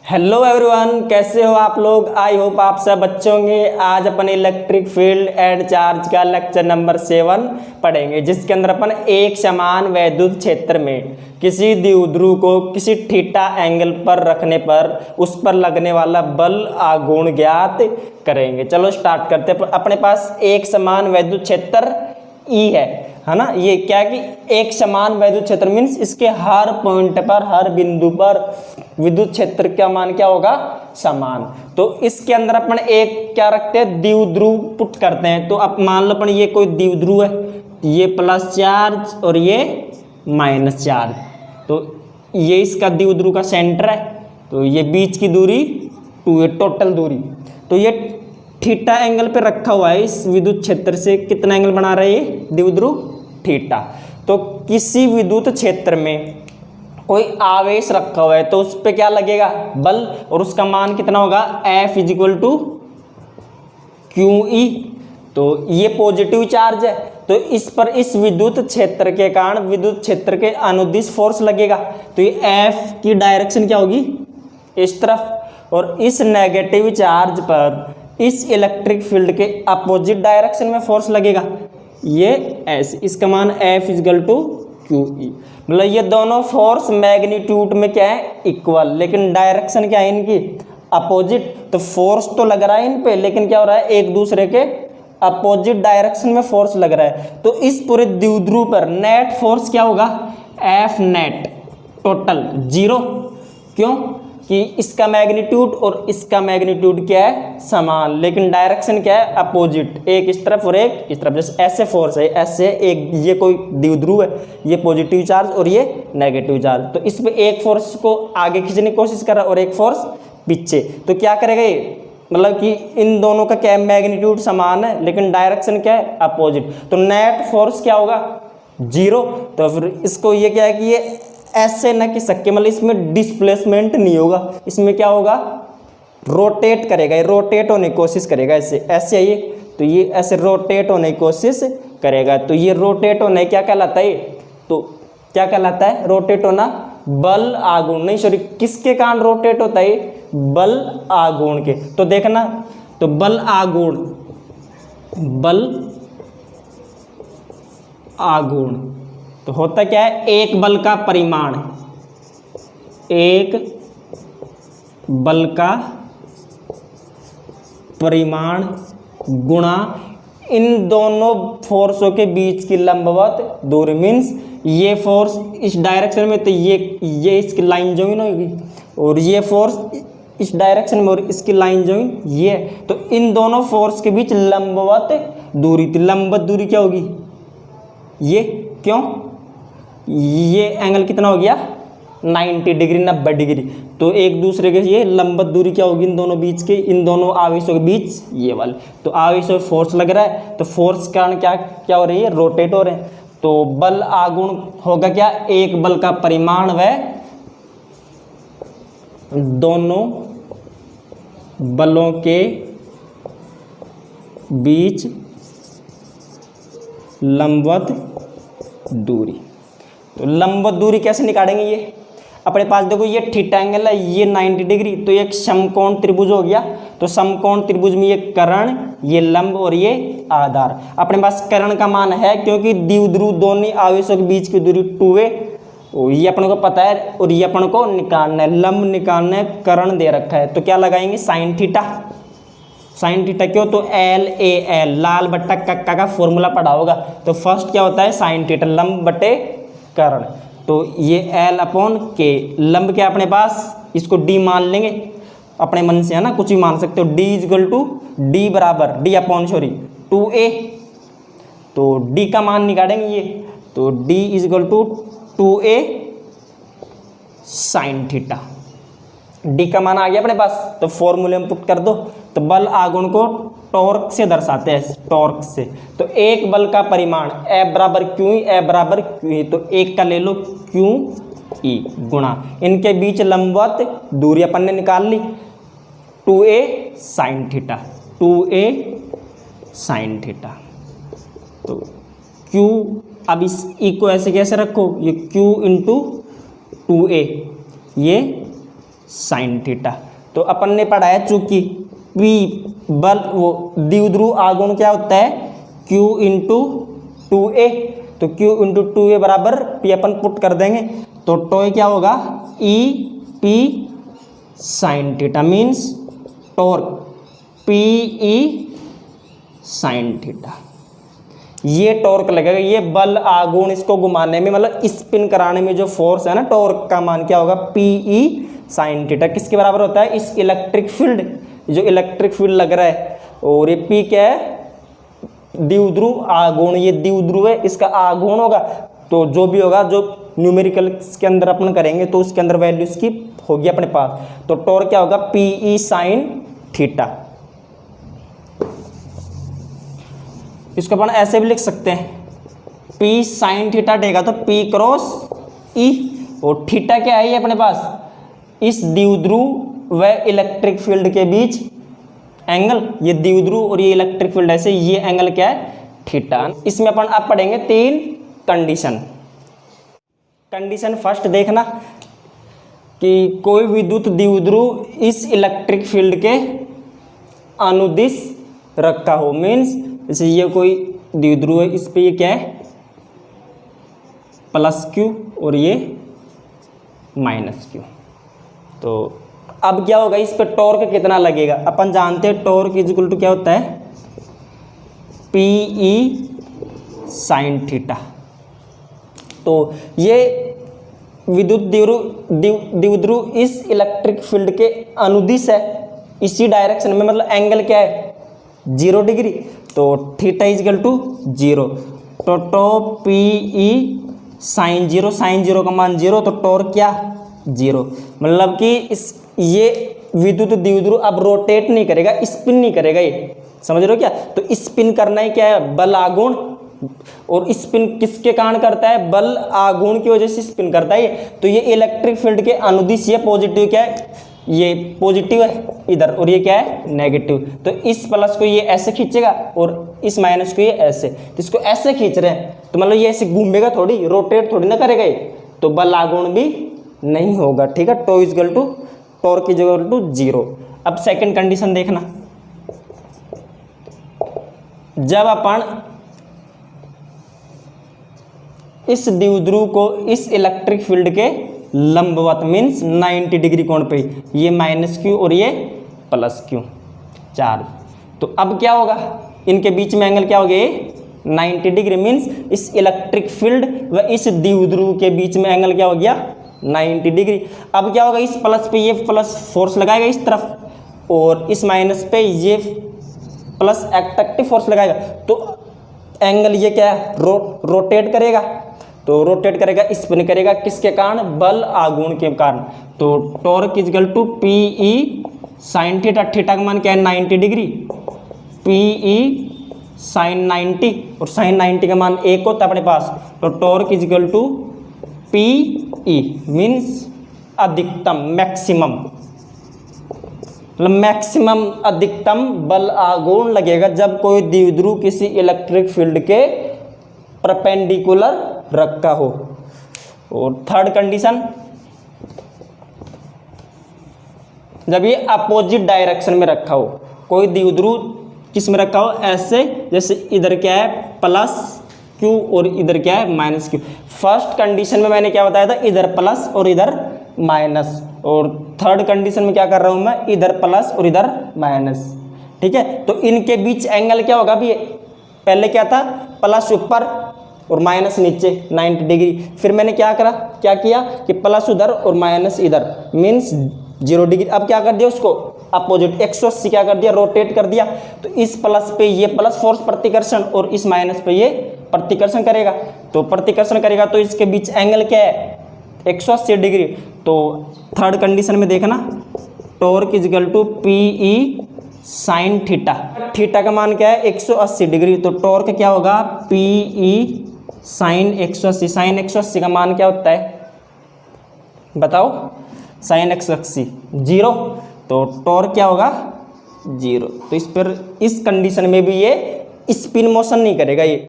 Hello everyone, कैसे हो आप लोग। आई होप आप सब अच्छे होंगे। आज अपन इलेक्ट्रिक फील्ड एंड चार्ज का लेक्चर नंबर 7 पढ़ेंगे, जिसके अंदर अपन एक समान वैद्युत क्षेत्र में किसी द्विध्रुव को किसी थीटा एंगल पर रखने पर उस पर लगने वाला बल आघूर्ण ज्ञात करेंगे। चलो स्टार्ट करते हैं। अपने पास एक समान वैद्युत क्षेत्र ई है ना। ये क्या है कि एक समान वैद्युत क्षेत्र मीन्स इसके हर पॉइंट पर, हर बिंदु पर विद्युत क्षेत्र का मान क्या होगा, समान। तो इसके अंदर अपन एक क्या रखते हैं, द्विध्रुव पुट करते हैं। तो अब मान लो अपन ये कोई द्विध्रुव है, ये प्लस चार्ज और ये माइनस चार्ज। तो ये इसका द्विध्रुव का सेंटर है, तो ये बीच की दूरी 2 है, टोटल दूरी। तो ये थीटा एंगल पे रखा हुआ है। इस विद्युत क्षेत्र से कितना एंगल बना रहा है ये द्विध्रुव, थीटा। तो किसी विद्युत क्षेत्र में कोई आवेश रखा हुआ है तो उस पर क्या लगेगा, बल, और उसका मान कितना होगा, F = QE। तो ये पॉजिटिव चार्ज है, तो इस पर इस विद्युत क्षेत्र के कारण विद्युत क्षेत्र के अनुदिश फोर्स लगेगा। तो ये F की डायरेक्शन क्या होगी, इस तरफ, और इस नेगेटिव चार्ज पर इस इलेक्ट्रिक फील्ड के अपोजिट डायरेक्शन में फोर्स लगेगा, ये ऐसे। इसका मान F = QE। मतलब ये दोनों फोर्स मैग्नीट्यूड में क्या है, इक्वल, लेकिन डायरेक्शन क्या है इनकी, अपोजिट। तो फोर्स तो लग रहा है इन पे, लेकिन क्या हो रहा है, एक दूसरे के अपोजिट डायरेक्शन में फोर्स लग रहा है। तो इस पूरे द्विध्रुव पर नेट फोर्स क्या होगा, F नेट टोटल 0। क्यों कि इसका मैग्नीट्यूड और इसका मैग्नीट्यूड क्या है, समान, लेकिन डायरेक्शन क्या है, अपोजिट, एक इस तरफ और एक इस तरफ। जैसे ऐसे फोर्स है, ऐसे एक, ये कोई द्विध्रुव है, ये पॉजिटिव चार्ज और ये नेगेटिव चार्ज। तो इसमें एक फोर्स को आगे खींचने की कोशिश कर रहा है और एक फोर्स पीछे। तो क्या करेगा ये, मतलब कि इन दोनों का क्या है, मैग्नीट्यूड समान है लेकिन डायरेक्शन क्या है, अपोजिट। तो नेट फोर्स क्या होगा, 0। तो फिर इसको ये क्या है कि ये ऐसे न कि सके, मतलब इसमें डिस्प्लेसमेंट नहीं होगा, इसमें क्या होगा, रोटेट करेगा, ये रोटेट होने की कोशिश करेगा। ऐसे ऐसे ये, तो ये ऐसे रोटेट होने की कोशिश करेगा। तो ये रोटेट होने क्या कहलाता है, तो क्या कहलाता है, रोटेट होना, बल आघूर्ण, नहीं सॉरी, किसके कारण रोटेट होता है, बल आघूर्ण के। तो देखना, तो बल आघूर्ण, बल आघूर्ण तो होता क्या है, एक बल का परिमाण, एक बल का परिमाण गुणा इन दोनों फोर्सों के बीच की लंबवत दूरी। मीन्स ये फोर्स इस डायरेक्शन में, तो ये इसकी लाइन ज्वाइन होगी, और ये फोर्स इस डायरेक्शन में और इसकी लाइन ज्वाइन ये। तो इन दोनों फोर्स के बीच लंबवत दूरी थी। लंबवत दूरी क्या होगी, ये, क्यों, ये एंगल कितना हो गया, 90 डिग्री, 90 डिग्री। तो एक दूसरे के ये लंबवत दूरी क्या होगी, इन दोनों बीच के, इन दोनों आवेशों के बीच ये वाले। तो आवेश और फोर्स लग रहा है, तो फोर्स के कारण क्या क्या हो रही है, रोटेट हो रहे हैं। तो बल आघूर्ण होगा क्या, एक बल का परिमाण व दोनों बलों के बीच लंबवत दूरी। तो लंबवत दूरी कैसे निकालेंगे, ये अपने पास देखो, ये थीटा एंगल है, ये 90 डिग्री, तो ये एक समकोण त्रिभुज हो गया। तो समकोण त्रिभुज में ये कर्ण, ये लंब और ये आधार। अपने पास कर्ण का मान है, क्योंकि द्विध्रुव दोनों आवेशों के बीच की दूरी 2 है, ये अपन को पता है, और ये अपन को निकालना है, लंब निकालना है, कर्ण दे रखा है। तो क्या लगाएंगे, साइन थीटा। साइन थीटा क्यों, तो LAL, लाल बट्टा कक्का का फॉर्मूला पढ़ा होगा। तो फर्स्ट क्या होता है, साइन थीटा, लंब बटे कर्ण। तो ये L/K, लंब क्या अपने पास, इसको D मान लेंगे अपने मन से, है ना, कुछ भी मान सकते हो। D = D बराबर D/, 2A। तो D का मान निकालेंगे ये, तो D = 2A sine theta. D का मान आ गया अपने पास, तो फॉर्मूले में पुट कर दो। तो बल आघूर्ण को टॉर्क से दर्शाते हैं, टॉर्क से। तो एक बल का परिमाण F = QE, F = QE, तो एक का ले लो QE गुणा इनके बीच लंबवत दूरी अपन ने निकाल ली, 2A sine theta, 2A sine theta. तो Q, अब इस E को ऐसे कैसे रखो, ये Q × 2A, ये साइन थीटा। तो अपन ने पढ़ा है चूंकि P बल वो द्विध्रुव आघूर्ण क्या होता है Q इंटू 2a, तो Q इंटू 2a बराबर P अपन पुट कर देंगे तो टॉय क्या होगा E P sine theta means torque P E sine theta. ये टॉर्क लगेगा, ये बल आघूर्ण इसको घुमाने में मतलब स्पिन कराने में जो फोर्स है ना, टॉर्क का मान क्या होगा P E साइन थीटा। किसके बराबर होता है, इस इलेक्ट्रिक फील्ड, जो इलेक्ट्रिक फील्ड लग रहा है और ये P क्या है द्विध्रुव आघूर्ण, ये द्विध्रुव है, इसका आघूर्ण होगा तो जो भी होगा जो न्यूमेरिकल के अंदर अपन करेंगे तो उसके अंदर वैल्यू इसकी होगी अपने पास। तो टॉर्क क्या होगा P E साइन थीटा। इसको अपन ऐसे भी लिख सकते हैं P साइन थीटा देगा तो P क्रॉस E, और थीटा क्या है ये अपने पास इस द्विध्रुव व इलेक्ट्रिक फील्ड के बीच एंगल, ये द्विध्रुव और ये इलेक्ट्रिक फील्ड ऐसे, ये एंगल क्या है थीटा। इसमें अपन अब पढ़ेंगे 3 कंडीशन। कंडीशन फर्स्ट देखना कि कोई विद्युत द्विध्रुव इस इलेक्ट्रिक फील्ड के अनुदिश रखा हो, मीन्स जैसे ये कोई द्विध्रुव है, इस पे ये क्या है प्लस Q और ये माइनस Q। तो अब क्या होगा, इस पे टॉर्क कितना लगेगा, अपन जानते हैं टॉर्क इज इक्वल टू क्या होता है P E साइन थीटा। तो ये विद्युत द्विध्रुव इस इलेक्ट्रिक फील्ड के अनुदिश है, इसी डायरेक्शन में, मतलब एंगल क्या है 0 डिग्री, तो थीटा इज इक्वल टू 0। तो tau P E sine 0, sine 0 का मान 0, तो टॉर्क क्या 0, मतलब कि इस ये विद्युत द्विध्रुव अब रोटेट नहीं करेगा, स्पिन नहीं करेगा, ये समझ रहे हो क्या। तो स्पिन करना ही क्या है बल आघूर्ण, और स्पिन किसके कारण करता है बल आघूर्ण की वजह से स्पिन करता है ये। तो ये इलेक्ट्रिक फील्ड के अनुदिश ये पॉजिटिव क्या है, ये पॉजिटिव है इधर और ये क्या है नेगेटिव। तो इस प्लस को ये ऐसे खींचेगा और इस माइनस को ये ऐसे, तो इसको ऐसे खींच रहे हैं तो मतलब ये ऐसे घूमेगा थोड़ी, रोटेट थोड़ी ना करेगा ये, तो बल आघूर्ण भी नहीं होगा, ठीक है। Tau is equal to torque is equal to 0। अब सेकंड कंडीशन देखना, जब अपन इस द्विध्रुव को इस इलेक्ट्रिक फील्ड के लंबवत मीन्स 90 डिग्री कोण पे, ये माइनस Q और ये प्लस Q चार्ज, तो अब क्या होगा इनके बीच में एंगल क्या हो गया 90 डिग्री, मीन्स इस इलेक्ट्रिक फील्ड व इस द्विध्रुव के बीच में एंगल क्या हो गया 90 डिग्री। अब क्या होगा, इस प्लस पे ये प्लस फोर्स लगाएगा इस तरफ और इस माइनस पे ये प्लस एट्रैक्टिव फोर्स लगाएगा, तो एंगल ये क्या है रोटेट करेगा, तो रोटेट करेगा स्पिन करेगा किसके कारण बल आघूर्ण के कारण। तो torque is equal to P E sine theta, theta का मान क्या है 90 डिग्री, P E साइन 90 और साइन 90 का मान 1 होता है अपने पास। तो torque is equal to P E means अधिकतम मैक्सिमम, मतलब मैक्सिमम अधिकतम बल आघूर्ण लगेगा जब कोई द्विध्रुव किसी इलेक्ट्रिक फील्ड के परपेंडिकुलर रखा हो। और थर्ड कंडीशन, जब ये अपोजिट डायरेक्शन में रखा हो, कोई द्विध्रुव किस में रखा हो ऐसे, जैसे इधर क्या है प्लस Q और इधर क्या है माइनस Q। फर्स्ट कंडीशन में मैंने क्या बताया था इधर प्लस और इधर माइनस, और थर्ड कंडीशन में क्या कर रहा हूं मैं इधर प्लस और इधर माइनस, ठीक है। तो इनके बीच एंगल क्या होगा अभी, पहले क्या था प्लस ऊपर और माइनस नीचे 90 डिग्री, फिर मैंने क्या किया कि प्लस उधर और माइनस इधर मीन्स 0 डिग्री। अब क्या कर दिया उसको अपोजिट 180 क्या कर दिया रोटेट कर दिया, तो इस प्लस पे ये प्लस फोर्स प्रतिकर्षण और इस माइनस पे ये प्रतिकर्षण करेगा, तो प्रतिकर्षण करेगा तो इसके बीच एंगल क्या है 180 डिग्री। तो थर्ड कंडीशन में देखना torque is equal to P E sine theta, theta का मान क्या है 180 डिग्री, तो टॉर्क क्या होगा P E साइन 180, साइन 180 का मान क्या होता है बताओ, साइन 180 0, तो टॉर्क क्या होगा 0। तो इस पर इस कंडीशन में भी ये स्पिन मोशन नहीं करेगा ये।